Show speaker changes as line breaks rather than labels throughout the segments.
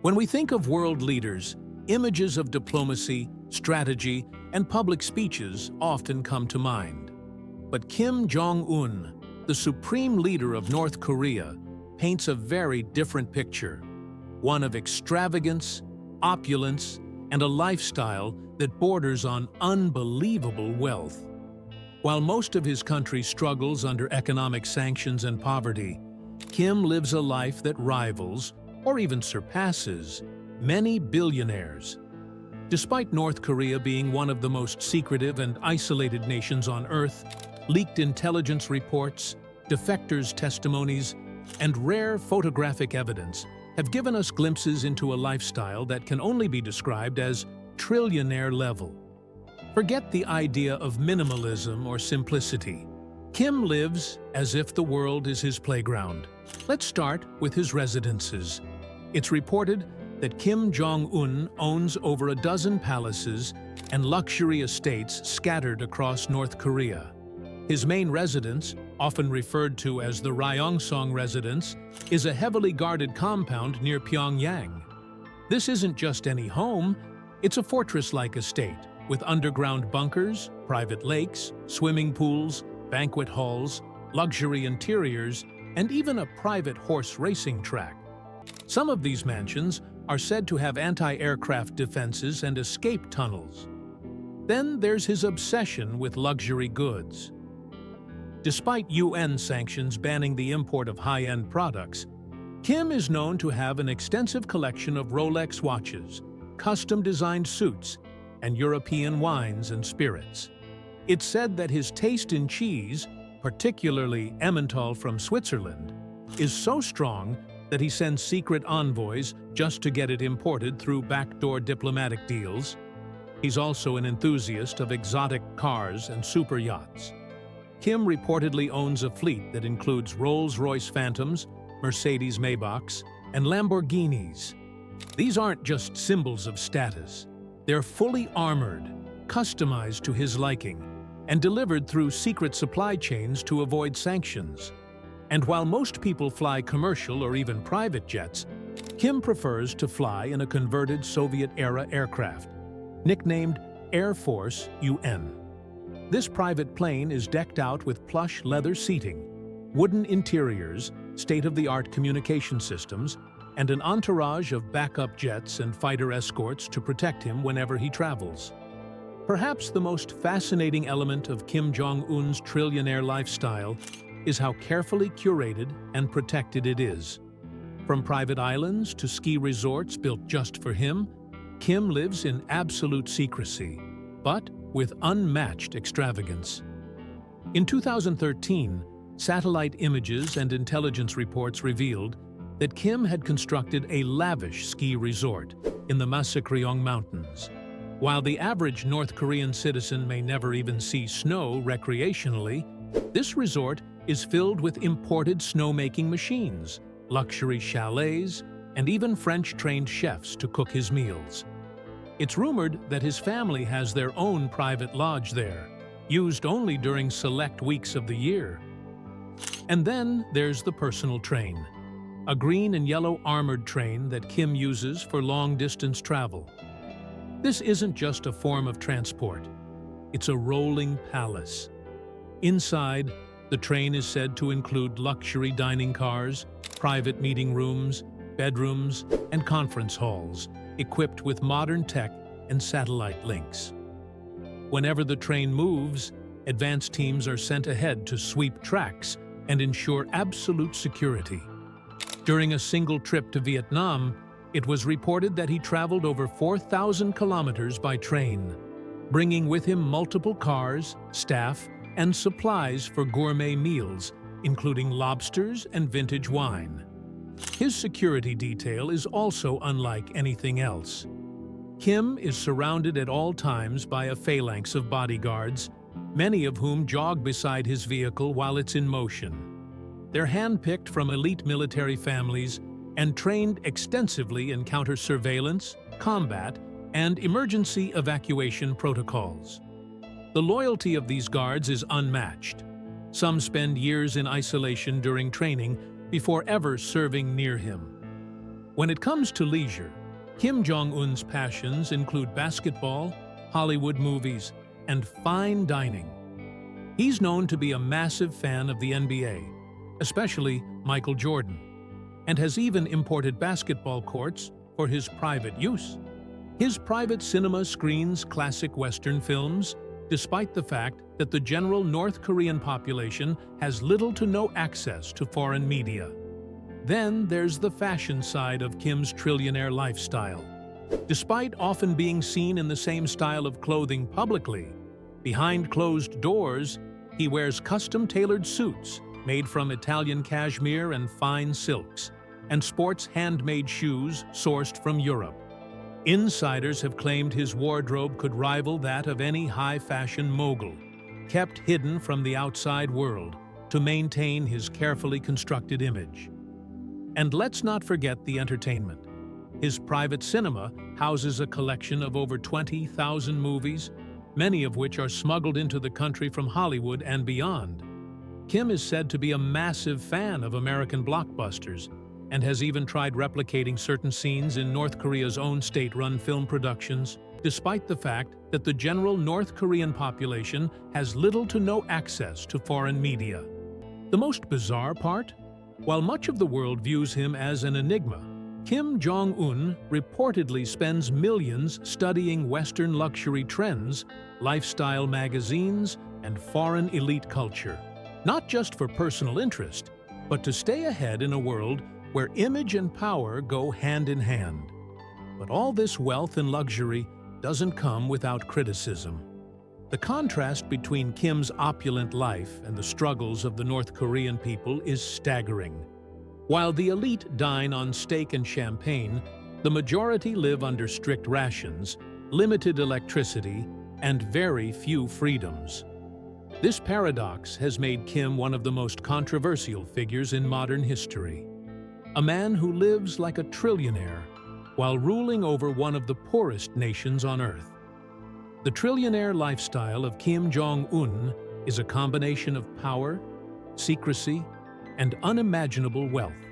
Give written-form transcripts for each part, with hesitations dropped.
When we think of world leaders, images of diplomacy, strategy, and public speeches often come to mind. But Kim Jong Un, the supreme leader of North Korea, paints a very different picture, one of extravagance, opulence, and a lifestyle that borders on unbelievable wealth. While most of his country struggles under economic sanctions and poverty, Kim lives a life that rivals, or even surpasses, many billionaires. Despite North Korea being one of the most secretive and isolated nations on Earth, leaked intelligence reports, defectors' testimonies, and rare photographic evidence have given us glimpses into a lifestyle that can only be described as trillionaire level. Forget the idea of minimalism or simplicity. Kim lives as if the world is his playground. Let's start with his residences. It's reported that Kim Jong Un owns over a dozen palaces and luxury estates scattered across North Korea. His main residence, often referred to as the Ryeongsong residence, is a heavily guarded compound near Pyongyang. This isn't just any home, it's a fortress-like estate with underground bunkers, private lakes, swimming pools, banquet halls, luxury interiors, and even a private horse racing track. Some of these mansions are said to have anti-aircraft defenses and escape tunnels. Then there's his obsession with luxury goods. Despite UN sanctions banning the import of high-end products, Kim is known to have an extensive collection of Rolex watches, custom-designed suits, and European wines and spirits. It's said that his taste in cheese, particularly Emmental from Switzerland, is so strong that he sends secret envoys just to get it imported through backdoor diplomatic deals. He's also an enthusiast of exotic cars and super yachts. Kim reportedly owns a fleet that includes Rolls-Royce Phantoms, Mercedes Maybachs, and Lamborghinis. These aren't just symbols of status. They're fully armored, customized to his liking, and delivered through secret supply chains to avoid sanctions. And while most people fly commercial or even private jets, Kim prefers to fly in a converted Soviet-era aircraft, nicknamed Air Force UN. This private plane is decked out with plush leather seating, wooden interiors, state-of-the-art communication systems, and an entourage of backup jets and fighter escorts to protect him whenever he travels. Perhaps the most fascinating element of Kim Jong Un's trillionaire lifestyle is how carefully curated and protected it is. From private islands to ski resorts built just for him, Kim lives in absolute secrecy, but with unmatched extravagance. In 2013, satellite images and intelligence reports revealed that Kim had constructed a lavish ski resort in the Masakryong Mountains. While the average North Korean citizen may never even see snow recreationally, this resort is filled with imported snowmaking machines, luxury chalets, and even French-trained chefs to cook his meals. It's rumored that his family has their own private lodge there, used only during select weeks of the year. And then there's the personal train, a green and yellow armored train that Kim uses for long-distance travel. This isn't just a form of transport, it's a rolling palace. Inside, the train is said to include luxury dining cars, private meeting rooms, bedrooms, and conference halls, equipped with modern tech and satellite links. Whenever the train moves, advanced teams are sent ahead to sweep tracks and ensure absolute security. During a single trip to Vietnam, it was reported that he traveled over 4,000 kilometers by train, bringing with him multiple cars, staff, and supplies for gourmet meals, including lobsters and vintage wine. His security detail is also unlike anything else. Kim is surrounded at all times by a phalanx of bodyguards, many of whom jog beside his vehicle while it's in motion. They're handpicked from elite military families and trained extensively in counter-surveillance, combat, and emergency evacuation protocols. The loyalty of these guards is unmatched. Some spend years in isolation during training before ever serving near him. When it comes to leisure, Kim Jong Un's passions include basketball, Hollywood movies, and fine dining. He's known to be a massive fan of the NBA, especially Michael Jordan, and has even imported basketball courts for his private use. His private cinema screens classic Western films, despite the fact that the general North Korean population has little to no access to foreign media. Then there's the fashion side of Kim's trillionaire lifestyle. Despite often being seen in the same style of clothing publicly, behind closed doors, he wears custom-tailored suits made from Italian cashmere and fine silks, and sports handmade shoes sourced from Europe. Insiders have claimed his wardrobe could rival that of any high-fashion mogul, kept hidden from the outside world to maintain his carefully constructed image. And let's not forget the entertainment. His private cinema houses a collection of over 20,000 movies, many of which are smuggled into the country from Hollywood and beyond. Kim is said to be a massive fan of American blockbusters and has even tried replicating certain scenes in North Korea's own state-run film productions, despite the fact that the general North Korean population has little to no access to foreign media. The most bizarre part? While much of the world views him as an enigma, Kim Jong Un reportedly spends millions studying Western luxury trends, lifestyle magazines, and foreign elite culture, not just for personal interest, but to stay ahead in a world where image and power go hand in hand. But all this wealth and luxury doesn't come without criticism. The contrast between Kim's opulent life and the struggles of the North Korean people is staggering. While the elite dine on steak and champagne, the majority live under strict rations, limited electricity, and very few freedoms. This paradox has made Kim one of the most controversial figures in modern history. A man who lives like a trillionaire while ruling over one of the poorest nations on Earth. The trillionaire lifestyle of Kim Jong Un is a combination of power, secrecy, and unimaginable wealth.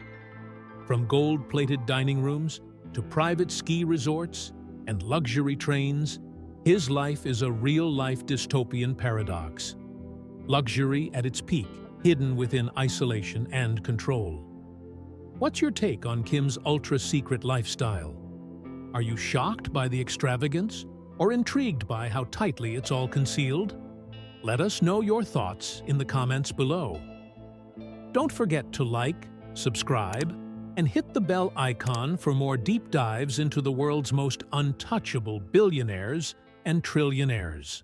From gold-plated dining rooms to private ski resorts and luxury trains, his life is a real-life dystopian paradox. Luxury at its peak, hidden within isolation and control. What's your take on Kim's ultra-secret lifestyle? Are you shocked by the extravagance or intrigued by how tightly it's all concealed? Let us know your thoughts in the comments below. Don't forget to like, subscribe, and hit the bell icon for more deep dives into the world's most untouchable billionaires and trillionaires.